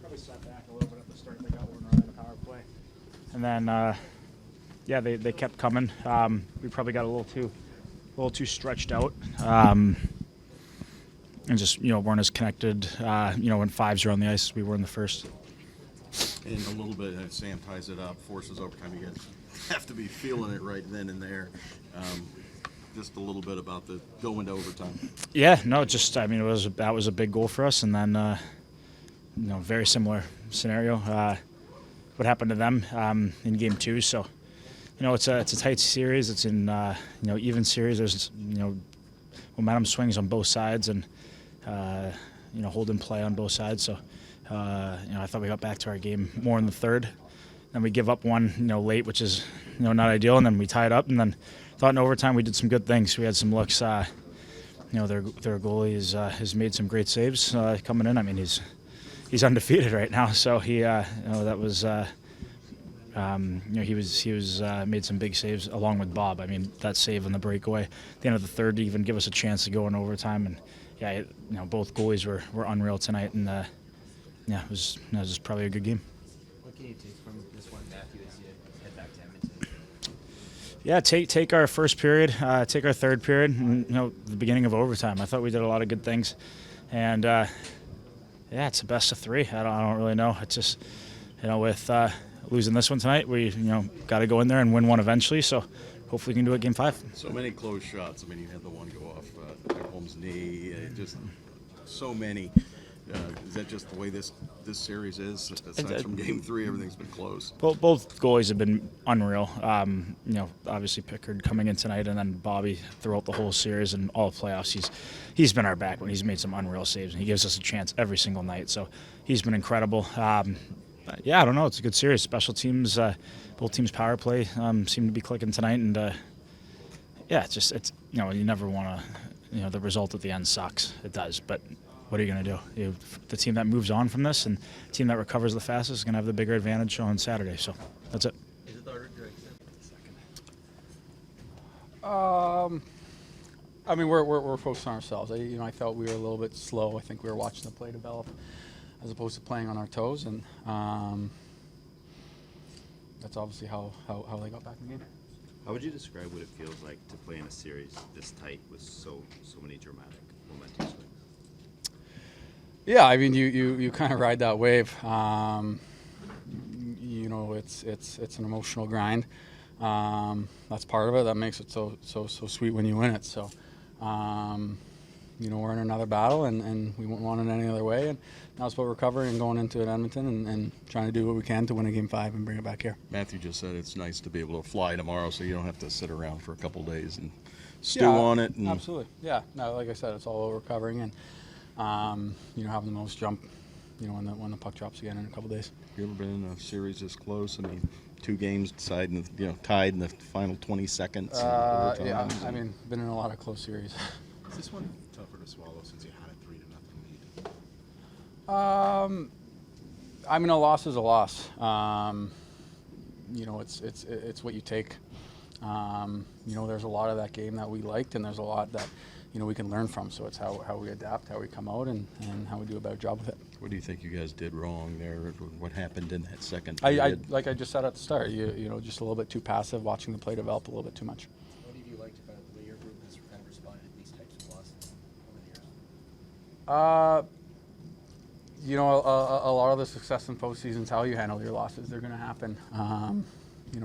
probably sat back a little bit at the start. They got one right on the power play, and then they kept coming. We probably got a little too stretched out, and just weren't as connected. When fives are on the ice, as we were in the first. And a little bit, Sam ties it up, forces overtime. You guys have to be feeling it right then and there. Just a little bit about the going to overtime. Yeah, no, just that was a big goal for us, and then very similar scenario. What happened to them in game 2? So, it's a tight series. It's in even series. There's momentum swings on both sides, and hold and play on both sides. So, I thought we got back to our game more in the third. Then we give up one late, which is not ideal, and then we tie it up, and then. Thought in overtime we did some good things. We had some looks. Their goalie has made some great saves coming in. I mean, he's undefeated right now. So he that was he was made some big saves along with Bob. I mean, that save on the breakaway at the end of the third to even give us a chance to go in overtime. And both goalies were unreal tonight. And it was probably a good game. What can you take from this one, Matthew, as you head back to Edmonton? Yeah, take our first period, take our third period, and, the beginning of overtime. I thought we did a lot of good things, and it's a best of 3. I don't really know. It's just with losing this one tonight, we got to go in there and win one eventually. So hopefully we can do it game 5. So many close shots. I mean, you had the one go off Ekholm's knee. Just so many. Is that just the way this series is? Aside from game 3, everything's been close. Both goalies have been unreal. Obviously Pickard coming in tonight, and then Bobby throughout the whole series and all playoffs. He's been our backbone. He's made some unreal saves, and he gives us a chance every single night. So he's been incredible. I don't know. It's a good series. Special teams, both teams' power play seem to be clicking tonight, and it's you never want to. The result at the end sucks. It does, but. What are you going to do? The team that moves on from this and the team that recovers the fastest is going to have the bigger advantage on Saturday. So that's it. Is it harder to accept the second? We're focused on ourselves. I felt we were a little bit slow. I think we were watching the play develop as opposed to playing on our toes, and that's obviously how they got back in the game. How would you describe what it feels like to play in a series this tight with so many dramatic momentum swings? Yeah, I mean, you kind of ride that wave. It's an emotional grind. That's part of it. That makes it so sweet when you win it. So, we're in another battle, and we wouldn't want it any other way. And now it's about recovering and going into it Edmonton and trying to do what we can to win a game 5 and bring it back here. Matthew just said it's nice to be able to fly tomorrow, so you don't have to sit around for a couple of days and stew on it. And absolutely. Yeah. No, like I said, it's all about recovering and. Having the most jump, when the puck drops again in a couple days. You ever been in a series this close? I mean, 2 games tied in the final 20 seconds. Yeah, been in a lot of close series. Is this one tougher to swallow since you had a 3-0 lead? A loss is a loss. It's what you take. There's a lot of that game that we liked, and there's a lot that. We can learn from. So it's how we adapt, how we come out, and how we do a better job with it. What do you think you guys did wrong there? What happened in that second period? Like I just said at the start, just a little bit too passive, watching the play develop a little bit too much. What have you liked about the way your group has kind of responded to these types of losses over the years? A lot of the success in postseason is how you handle your losses. They're going to happen,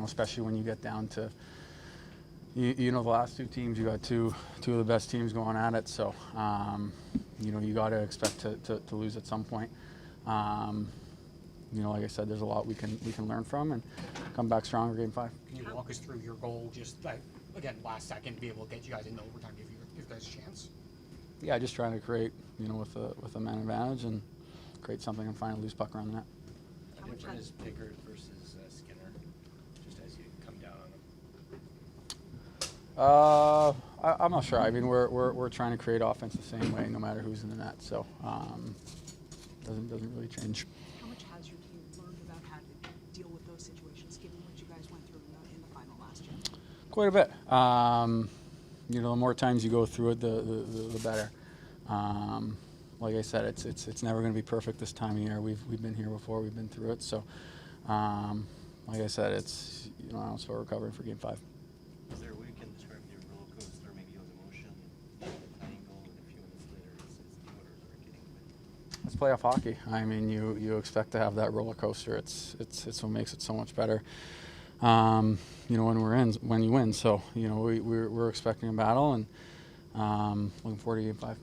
especially when you get down to the last 2 teams, you got two of the best teams going at it. So, you got to expect to lose at some point. Like I said, there's a lot we can learn from and come back stronger game 5. Can you walk us through your goal, just again, last second, to be able to get you guys into overtime, give you guys a chance? Yeah, just trying to create, with a man advantage and create something and find a loose puck around the net. How different is Pickard versus Skinner, just as you come down on them? I'm not sure. I mean, we're trying to create offense the same way, no matter who's in the net. So, doesn't really change. How much has your team learned about how to deal with those situations, given what you guys went through in the final last year? Quite a bit. The more times you go through it, the better. like I said, it's never going to be perfect this time of year. We've been here before. We've been through it. So, like I said, it's I'm still recovering for Game 5. Is there a way you can describe your roller coaster, maybe of emotion, tying goal, and a few minutes later it's the orders are getting away? It's playoff hockey. I mean, you expect to have that roller coaster. It's what makes it so much better. When you win. So we're expecting a battle and looking forward to Game 5.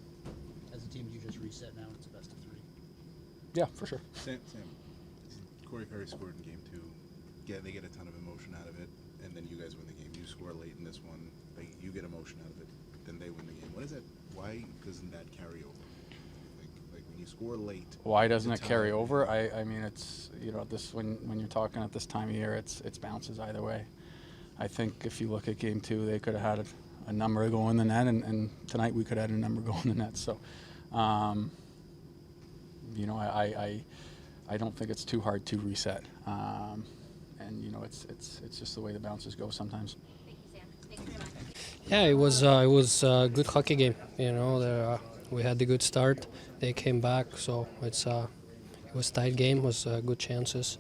As a team, you just reset now. It's a best of 3. Yeah, for sure. Sam, Corey Perry scored in game 2. They get a ton of emotion out of it, and then you guys win the game. You score late in this one, you get emotion out of it, then they win the game. What is it? Why doesn't that carry over? Like when you score late. Why doesn't it carry over? I mean, it's this when you're talking at this time of year, it's bounces either way. I think if you look at Game 2, they could have had a number go in the net, and tonight we could have had a number go in the net. So, I don't think it's too hard to reset. And it's just the way the bounces go sometimes. Thank you, Sam. Thank you very much. Yeah, it was a good hockey game. We had the good start. They came back, so it was tight game. Was good chances.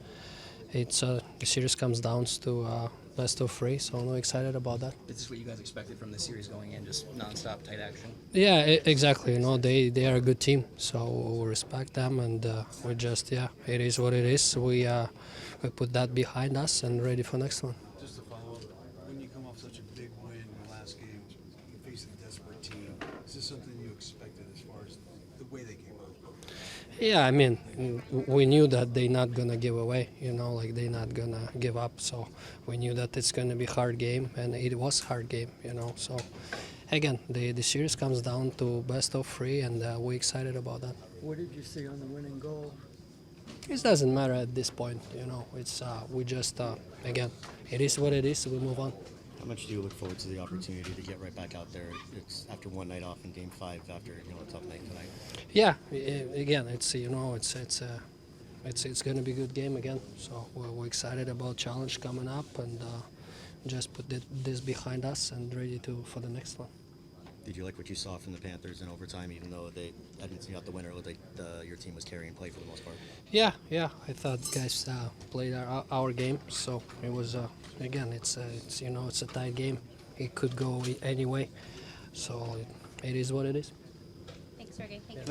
The series comes down to best of 3, so I'm excited about that. Is this what you guys expected from the series going in, just nonstop tight action? Yeah, exactly. They are a good team, so we respect them, and we just it is what it is. We put that behind us and ready for next one. Just to follow up, when you come off such a big win in the last game, you facing a desperate team, is this something you expected as far as the way they came out? Yeah, I mean, we knew that they're not gonna give away, they're not gonna give up. So we knew that it's gonna be a hard game, and it was a hard game, So again, the series comes down to best of 3, and we're excited about that. What did you see on the winning goal? It doesn't matter at this point, It's we just again, it is what it is. We move on. How much do you look forward to the opportunity to get right back out there? It's after one night off in Game 5, after a tough night tonight. Yeah, again, it's it's going to be a good game again. So we're excited about challenge coming up, and just put this behind us and ready for the next one. Did you like what you saw from the Panthers in overtime, even though Edmonton got the winner? It looked like your team was carrying play for the most part. Yeah, I thought guys played our game. So it was again, it's a tight game. It could go any way. So it is what it is. Thanks, Sergei. Thank you.